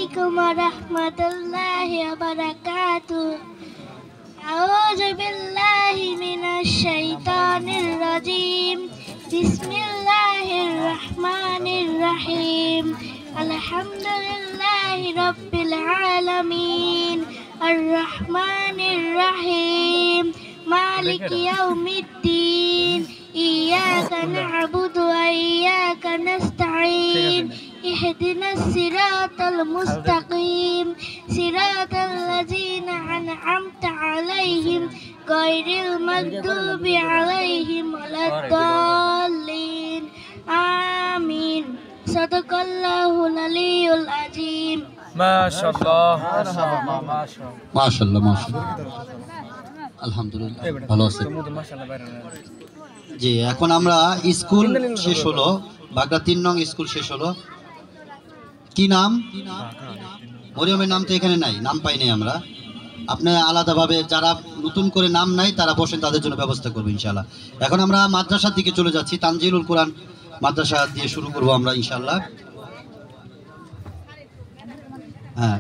عليكم ورحمة الله وبركاته أعوذ بالله من الشيطان الرجيم بسم الله الرحمن الرحيم الحمد لله رب العالمين الرحمن الرحيم مالك يوم الدين إياك نعبد وإياك نستعين اهدنا الصراط المستقيم صراط الذين أنعمت عليهم غير المغضوب عليهم ولا الضالين آمين صدق الله العلي العظيم ما شاء الله মাশাআল্লাহ মাশাআল্লাহ আলহামদুলিল্লাহ ভালো আছে জি। এখন আমরা স্কুল শেষ হলো, বাগড়া 3 নং স্কুল শেষ হলো। কি নাম? মরিয়মের নাম তো এখানে নাই, নাম পাই নাই আমরা। আপনি আলাদাভাবে যারা নতুন করে নাম নাই তারা বসেন, তাদের জন্য ব্যবস্থা করবো ইনশাআল্লাহ। এখন আমরা মাদ্রাসার দিকে চলে যাচ্ছি, তানজিলুল কোরআন মাদ্রাসা দিয়ে শুরু করবো আমরা ইনশাআল্লাহ। হ্যাঁ,